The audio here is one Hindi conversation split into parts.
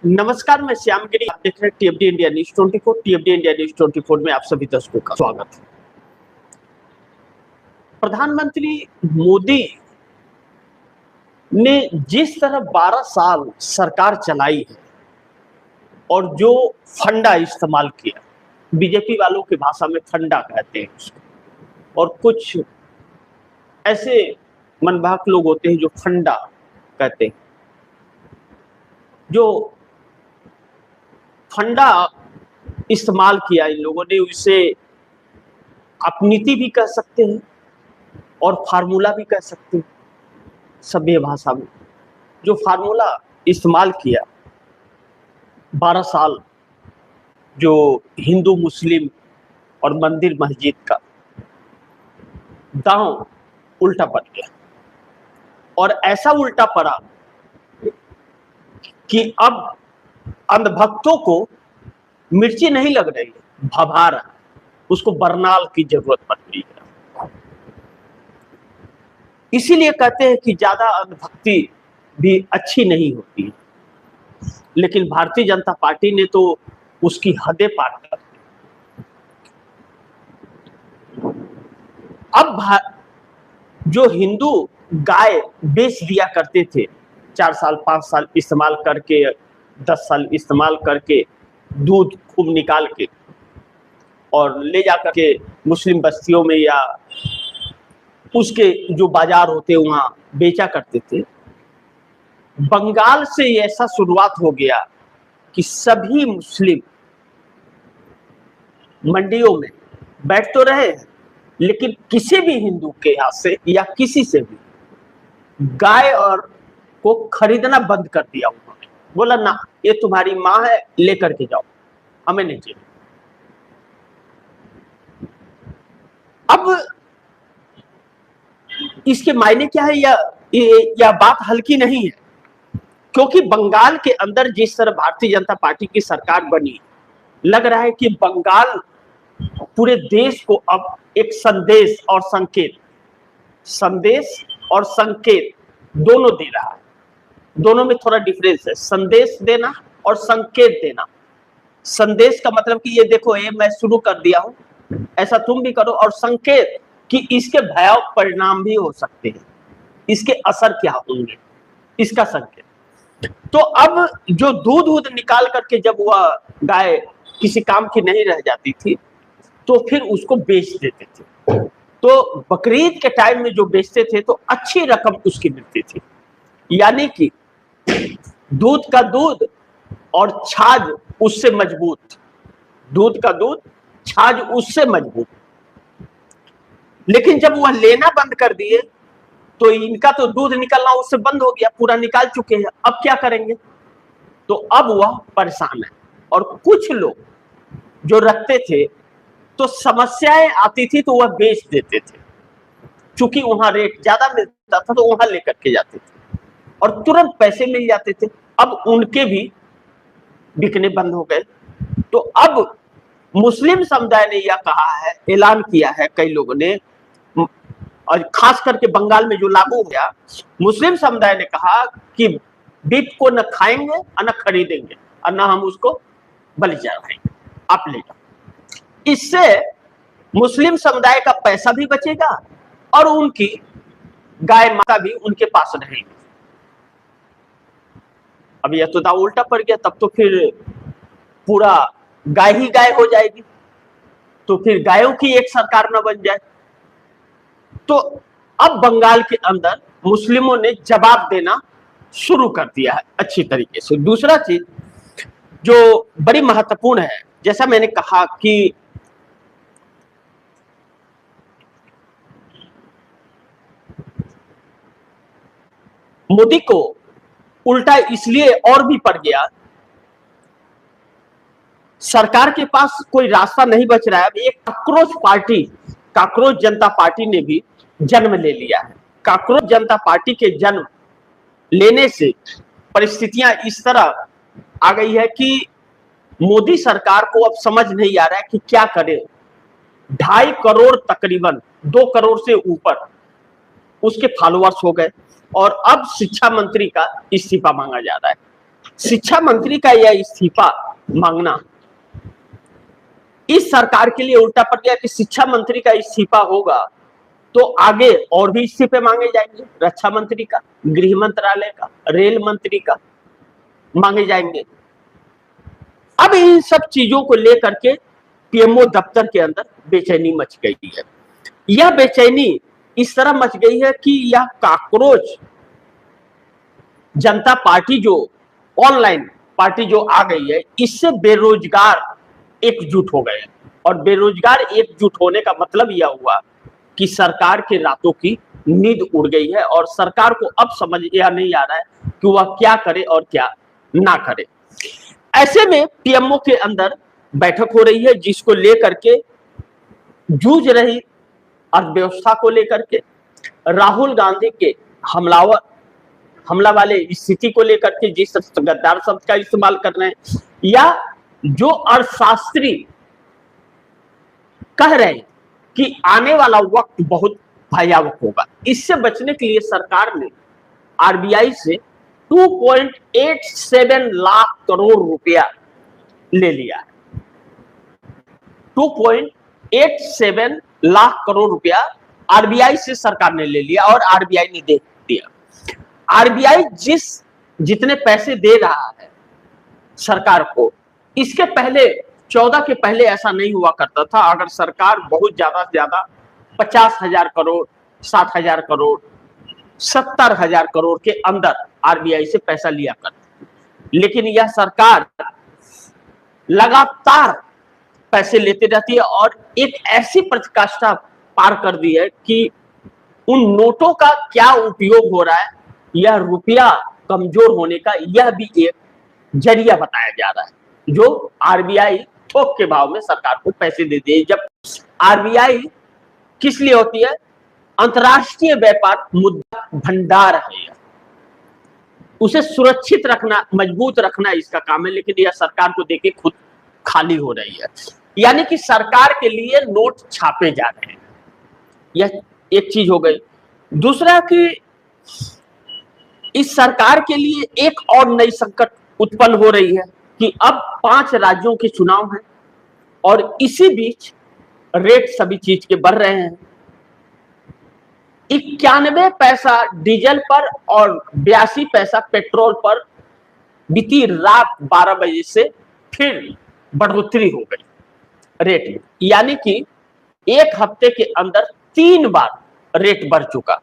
नमस्कार, मैं श्यामगिरी। आप देख रहे हैं टीएफडी इंडिया न्यूज 24। टीएफडी इंडिया न्यूज 24 में आप सभी दर्शकों का स्वागत है। प्रधानमंत्री मोदी ने जिस तरह 12 साल सरकार चलाई है और जो फंडा इस्तेमाल किया, बीजेपी वालों की भाषा में फंडा कहते हैं उसको, और कुछ ऐसे मनभाक लोग होते हैं जो फंडा कहते हैं। जो फंडा इस्तेमाल किया इन लोगों ने, उसे आप नीति भी कह सकते हैं और फार्मूला भी कह सकते हैं। सभ्य भाषा में जो फार्मूला इस्तेमाल किया 12 साल, जो हिंदू मुस्लिम और मंदिर मस्जिद का दांव उल्टा पड़ गया, और ऐसा उल्टा पड़ा कि अब अंधभक्तों को मिर्ची नहीं लग रही है, भभा रहा है, उसको बरनाल की जरूरत पड़ रही है। इसीलिए कहते हैं कि ज्यादा अंधभक्ति भी अच्छी नहीं होती है, लेकिन भारतीय जनता पार्टी ने तो उसकी हदें पार कर दी। अब जो हिंदू गाय बेच दिया करते थे 4 साल 5 साल इस्तेमाल करके, 10 साल इस्तेमाल करके, दूध खूब निकाल के और ले जाकर के मुस्लिम बस्तियों में या उसके जो बाजार होते वहां बेचा करते थे, बंगाल से ऐसा शुरुआत हो गया कि सभी मुस्लिम मंडियों में बैठ तो रहे हैं, लेकिन किसी भी हिंदू के हाथ से या किसी से भी गाय और को खरीदना बंद कर दिया उन्होंने। बोला ना, ये तुम्हारी माँ है, लेकर के जाओ, हमें नहीं चाहिए। अब इसके मायने क्या है, यह बात हल्की नहीं है, क्योंकि बंगाल के अंदर जिस तरह भारतीय जनता पार्टी की सरकार बनी, लग रहा है कि बंगाल पूरे देश को अब एक संदेश और संकेत दोनों दे रहा है। दोनों में थोड़ा डिफरेंस है, संदेश देना और संकेत देना। संदेश का मतलब कि ये देखो, ये मैं शुरू कर दिया हूं, ऐसा तुम भी करो, और संकेत कि इसके भयावह परिणाम भी हो सकते हैं, इसके असर क्या होंगे, इसका संकेत। तो अब जो दूध निकाल करके जब वह गाय किसी काम की नहीं रह जाती थी, तो फिर उसको बेच देते थे। तो बकरीद के टाइम में जो बेचते थे तो अच्छी रकम उसकी मिलती थी, यानी कि दूध का दूध और छाछ उससे मजबूत, दूध का दूध, छाछ उससे मजबूत। लेकिन जब वह लेना बंद कर दिए तो इनका तो दूध निकलना उससे बंद हो गया, पूरा निकाल चुके हैं, अब क्या करेंगे? तो अब वह परेशान है। और कुछ लोग जो रखते थे तो समस्याएं आती थी तो वह बेच देते थे, क्योंकि वहां रेट ज्यादा मिलता था तो वहां लेकर के जाते थे और तुरंत पैसे मिल जाते थे। अब उनके भी बिकने बंद हो गए। तो अब मुस्लिम समुदाय ने यह कहा है, ऐलान किया है कई लोगों ने, और खास करके बंगाल में जो लागू हो गया, मुस्लिम समुदाय ने कहा कि बीफ को न खाएंगे और न खरीदेंगे और न हम उसको बलि चढ़ाएंगे, आप ले जाओ। इससे मुस्लिम समुदाय का पैसा भी बचेगा और उनकी गाय माता भी उनके पास रहेगी। अब यह तो दाव उल्टा पड़ गया, तब तो फिर पूरा गाय ही गाय हो जाएगी, तो फिर गायों की एक सरकार न बन जाए। तो अब बंगाल के अंदर मुस्लिमों ने जवाब देना शुरू कर दिया है अच्छी तरीके से। दूसरा चीज जो बड़ी महत्वपूर्ण है, जैसा मैंने कहा कि मोदी को उल्टा इसलिए और भी पड़ गया, सरकार के पास कोई रास्ता नहीं बच रहा है। अब एक काकरोच जनता पार्टी ने भी जन्म ले लिया है। काकरोच जनता पार्टी के जन्म लेने से परिस्थितियां इस तरह आ गई है कि मोदी सरकार को अब समझ नहीं आ रहा है कि क्या करे। 2.5 करोड़, तकरीबन 2 करोड़ से ऊपर उसके फॉलोअर्स हो गए, और अब शिक्षा मंत्री का इस्तीफा मांगा जा रहा है। शिक्षा मंत्री का यह इस्तीफा मांगना इस सरकार के लिए उल्टा पड़ गया कि शिक्षा मंत्री का इस्तीफा होगा तो आगे और भी इस्तीफे मांगे जाएंगे, रक्षा मंत्री का, गृह मंत्रालय का, रेल मंत्री का मांगे जाएंगे। अब इन सब चीजों को लेकर के पीएमओ दफ्तर के अंदर बेचैनी मच गई है। यह बेचैनी इस तरह मच गई है कि यह काकरोच जनता पार्टी जो ऑनलाइन पार्टी जो आ गई है, इससे बेरोजगार एकजुट हो गए। और बेरोजगार एकजुट होने का मतलब यह हुआ कि सरकार के रातों की नींद उड़ गई है और सरकार को अब समझ यह नहीं आ रहा है कि वह क्या करे और क्या ना करे। ऐसे में पीएमओ के अंदर बैठक हो रही है जिसको लेकर के जूझ रही अर्थव्यवस्था को लेकर के, राहुल गांधी के हमला वाले स्थिति को लेकर के जिस गद्दार शब्द का इस्तेमाल कर रहे हैं, या जो अर्थशास्त्री कह रहे हैं कि आने वाला वक्त बहुत भयावह होगा, इससे बचने के लिए सरकार ने आरबीआई से 2.87 लाख करोड़ रुपया ले लिया। 2.87 लाख करोड़ रुपया आरबीआई से सरकार ने ले लिया और आरबीआई ने दे दिया। आरबीआई जितने पैसे दे रहा है सरकार को, इसके पहले 14 के पहले ऐसा नहीं हुआ करता था। अगर सरकार बहुत ज्यादा से ज्यादा 50,000 करोड़, 60,000 करोड़, 70,000 करोड़ के अंदर आरबीआई से पैसा लिया करती, लेकिन यह सरकार लगातार पैसे लेते रहती है और एक ऐसी प्रतिष्ठा पार कर दी है कि उन नोटों का क्या उपयोग हो रहा है, यह रुपया कमजोर होने का यह भी एक जरिया बताया जा रहा है, जो आरबीआई थोक के भाव में सरकार को पैसे देती है। जब आरबीआई किस लिए होती है? अंतर्राष्ट्रीय व्यापार मुद्रा भंडार है, उसे सुरक्षित रखना, मजबूत रखना इसका काम है, लेकिन यह सरकार को देके खुद खाली हो रही है। यानी कि सरकार के लिए नोट छापे जा रहे हैं, यह एक चीज हो गई। दूसरा कि इस सरकार के लिए एक और नई संकट उत्पन्न हो रही है कि अब 5 राज्यों के चुनाव हैं और इसी बीच रेट सभी चीज के बढ़ रहे हैं। 91 पैसा डीजल पर और 82 पैसा पेट्रोल पर बीती रात 12 बजे से फिर बढ़ोतरी हो गई रेट में, यानी कि एक हफ्ते के अंदर 3 बार रेट बढ़ चुका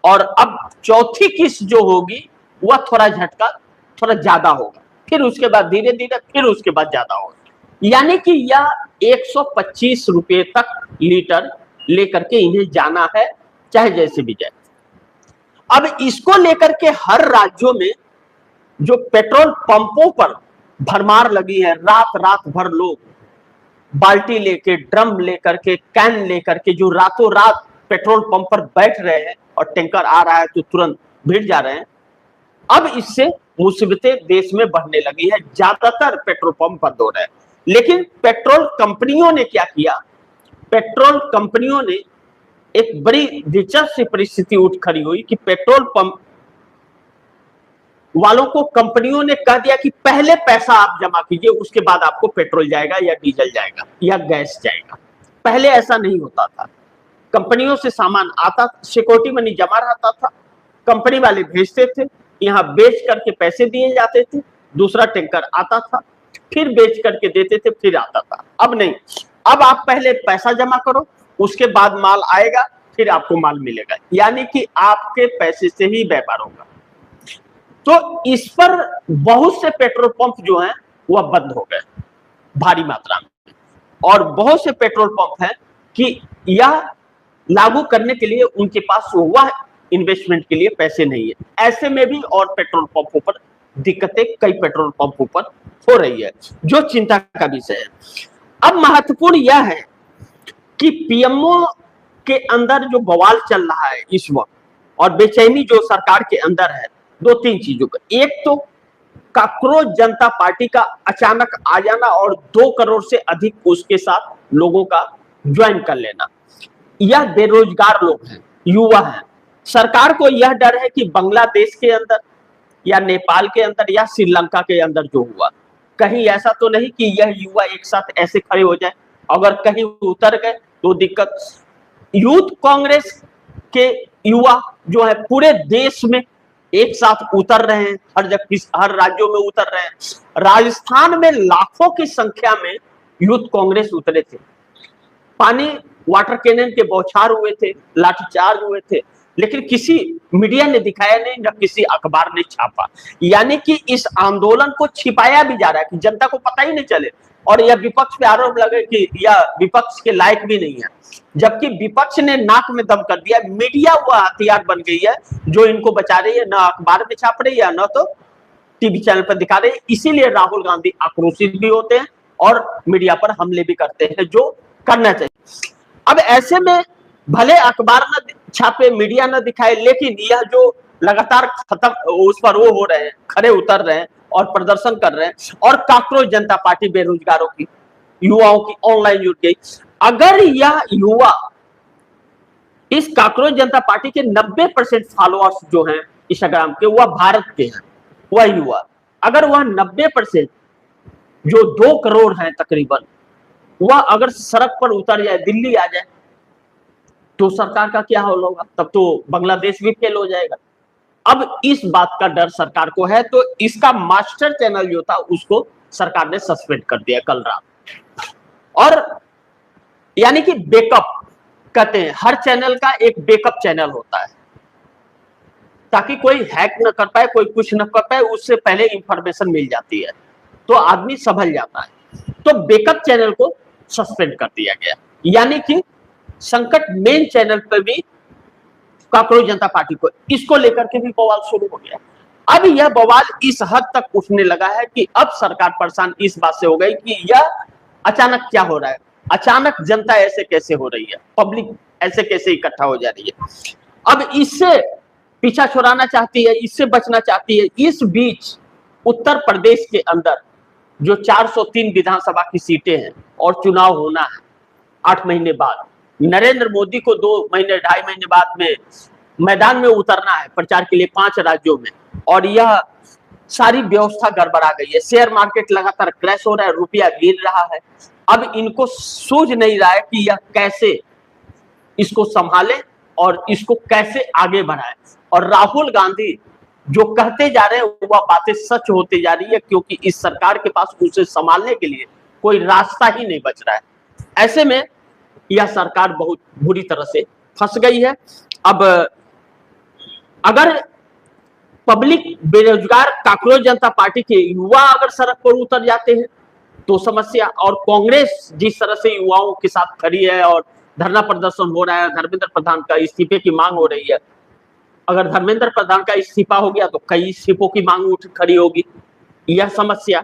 और अब चौथी किस्त जो होगी वह थोड़ा झटका थोड़ा ज्यादा होगा, फिर उसके बाद धीरे धीरे फिर उसके बाद ज्यादा होगा, यानी कि यह 125 रुपए तक लीटर लेकर के इन्हें जाना है, चाहे जैसे भी जाए। अब इसको लेकर के हर राज्यों में जो पेट्रोल पंपों पर भरमार लगी है, रात रात भर लोग बाल्टी लेके, ड्रम लेकर के, कैन लेकर के जो रातों रात पेट्रोल पंप पर बैठ रहे हैं और टैंकर आ रहा है तो तुरंत भिड़ जा रहे हैं। अब इससे मुसीबतें देश में बढ़ने लगी है, ज्यादातर पेट्रोल पंप बंद हो रहे हैं। लेकिन पेट्रोल कंपनियों ने क्या किया? पेट्रोल कंपनियों ने एक बड़ी दिलचस्प परिस्थिति उठ खड़ी हुई कि पेट्रोल पंप वालों को कंपनियों ने कह दिया कि पहले पैसा आप जमा कीजिए, उसके बाद आपको पेट्रोल जाएगा या डीजल जाएगा या गैस जाएगा। पहले ऐसा नहीं होता था, कंपनियों से सामान आता, सिक्योरिटी मनी जमा रहता था, कंपनी वाले भेजते थे, यहाँ बेच करके पैसे दिए जाते थे, दूसरा टैंकर आता था, फिर बेच करके देते थे, फिर आता था। अब नहीं, अब आप पहले पैसा जमा करो, उसके बाद माल आएगा, फिर आपको माल मिलेगा, यानी कि आपके पैसे से ही व्यापार होगा। तो इस पर बहुत से पेट्रोल पंप जो हैं वह बंद हो गए भारी मात्रा में, और बहुत से पेट्रोल पंप हैं कि यह लागू करने के लिए उनके पास वह इन्वेस्टमेंट के लिए पैसे नहीं है। ऐसे में भी और पेट्रोल पंपों पर दिक्कतें कई पेट्रोल पंपों पर हो रही है, जो चिंता का विषय है। अब महत्वपूर्ण यह है कि पीएमओ के अंदर जो बवाल चल रहा है इस वक्त और बेचैनी जो सरकार के अंदर है, 2-3 चीजों का। एक तो काकरोच जनता पार्टी का अचानक आ जाना और 2 करोड़ से अधिक उसके साथ लोगों का ज्वाइन कर लेना। यह बेरोजगार लोग हैं, युवा हैं। सरकार को यह डर है कि बांग्लादेश के अंदर या नेपाल के अंदर या श्रीलंका के अंदर जो हुआ, कहीं ऐसा तो नहीं कि यह युवा एक साथ ऐसे खड़े हो जाए, अगर कहीं उतर गए तो दिक्कत। यूथ कांग्रेस के युवा जो है पूरे देश में एक साथ उतर रहे हैं, हर राज्यों में उतर रहे हैं। राजस्थान में लाखों की संख्या में यूथ कांग्रेस उतरे थे, पानी वाटर कैनन के बौछार हुए थे, लाठीचार्ज हुए थे, लेकिन किसी मीडिया ने दिखाया नहीं, न किसी अखबार ने छापा। यानी कि इस आंदोलन को छिपाया भी जा रहा है कि जनता को पता ही नहीं चले, और यह विपक्ष पे आरोप लगे कि यह विपक्ष के लायक भी नहीं है, जबकि विपक्ष ने नाक में दम कर दिया। मीडिया वह हथियार बन गई है जो इनको बचा रही है, न अखबार में छाप रही है, न तो टीवी चैनल पर दिखा रहे हैं। इसीलिए राहुल गांधी आक्रोशित भी होते हैं और मीडिया पर हमले भी करते हैं, जो करना चाहिए। अब ऐसे में भले अखबार न छापे, मीडिया न दिखाए, लेकिन यह जो लगातार खत्म उस पर वो हो रहे हैं, खड़े उतर रहे हैं और प्रदर्शन कर रहे हैं, और काकरोच जनता पार्टी बेरोजगारों की, युवाओं की ऑनलाइन जुट गई। अगर यह युवा, इस काकरोच जनता पार्टी के 90% फॉलोअर्स जो हैं इंस्टाग्राम के, वह भारत के हैं, वह युवा, अगर वह 90% जो 2 करोड़ हैं तकरीबन, वह अगर सड़क पर उतर जाए, दिल्ली आ जाए, तो सरकार का क्या हाल होगा? तब तो बांग्लादेश भी फेल हो जाएगा। अब इस बात का डर सरकार को है, तो इसका मास्टर चैनल जो था उसको सरकार ने सस्पेंड कर दिया कल रात। और यानी कि बैकअप कहते हैं, हर चैनल का एक बैकअप चैनल होता है, ताकि कोई हैक न कर पाए, कोई कुछ न कर पाए, उससे पहले इंफॉर्मेशन मिल जाती है तो आदमी संभल जाता है। तो बैकअप चैनल को सस्पेंड कर दिया गया, यानी कि संकट मेन चैनल पर भी काकरोच जनता पार्टी को, इसको लेकर के भी बवाल शुरू हो गया। अब यह बवाल इस हद तक उठने लगा है कि अब सरकार परेशान इस बात से हो गई कि यह अचानक क्या हो रहा है, अचानक जनता ऐसे कैसे हो रही है, पब्लिक ऐसे कैसे इकट्ठा हो जा रही है। अब इससे पीछा छुड़ाना चाहती है, इससे बचना चाहती है। इस बीच उत्तर प्रदेश के अंदर जो 403 विधानसभा की सीटें हैं और चुनाव होना है 8 महीने बाद, नरेंद्र मोदी को 2 महीने 2.5 महीने बाद में मैदान में उतरना है प्रचार के लिए 5 राज्यों में, और यह सारी व्यवस्था गड़बड़ा गई है। शेयर मार्केट लगातार क्रैश हो रहा है, रुपया गिर रहा है। अब इनको सूझ नहीं रहा है कि यह कैसे इसको संभाले और इसको कैसे आगे बढ़ाए। और राहुल गांधी जो कहते जा रहे हैं वह बातें सच होती जा रही है, क्योंकि इस सरकार के पास उसे संभालने के लिए कोई रास्ता ही नहीं बच रहा है। ऐसे में यह सरकार बहुत बुरी तरह से फंस गई है। अब अगर पब्लिक बेरोजगार काकरोच जनता पार्टी के युवा अगर सड़क पर उतर जाते हैं तो समस्या, और कांग्रेस जिस तरह से युवाओं के साथ खड़ी है और धरना प्रदर्शन हो रहा है, धर्मेंद्र प्रधान का इस्तीफे की मांग हो रही है, अगर धर्मेंद्र प्रधान का इस्तीफा हो गया तो कई इस्तीफों की मांग उठ खड़ी होगी, यह समस्या।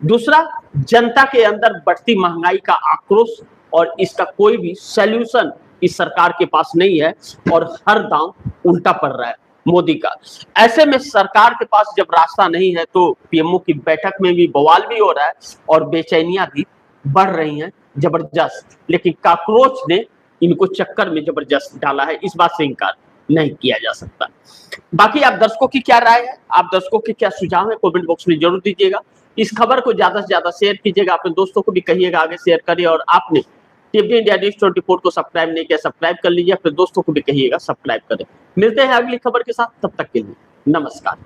दूसरा, जनता के अंदर बढ़ती महंगाई का आक्रोश, और इसका कोई भी सॉल्यूशन इस सरकार के पास नहीं है, और हर दांव उल्टा पड़ रहा है मोदी का। ऐसे में सरकार के पास जब रास्ता नहीं है तो पीएमओ की बैठक में भी बवाल भी हो रहा है और बेचैनियां भी बढ़ रही हैं जबरदस्त, लेकिन काकरोच ने इनको चक्कर में जबरदस्त डाला है, इस बात से इनकार नहीं किया जा सकता। बाकी आप दर्शकों की क्या राय है, आप दर्शकों के क्या सुझाव है, कमेंट बॉक्स में जरूर दीजिएगा। इस खबर को ज्यादा से ज्यादा शेयर कीजिएगा, अपने दोस्तों को भी कहिएगा आगे शेयर करिए, और आपने टीवी इंडिया न्यूज 24 को सब्सक्राइब नहीं किया, सब्सक्राइब कर लीजिए, अपने दोस्तों को भी कहिएगा सब्सक्राइब करें। मिलते हैं अगली खबर के साथ, तब तक के लिए नमस्कार।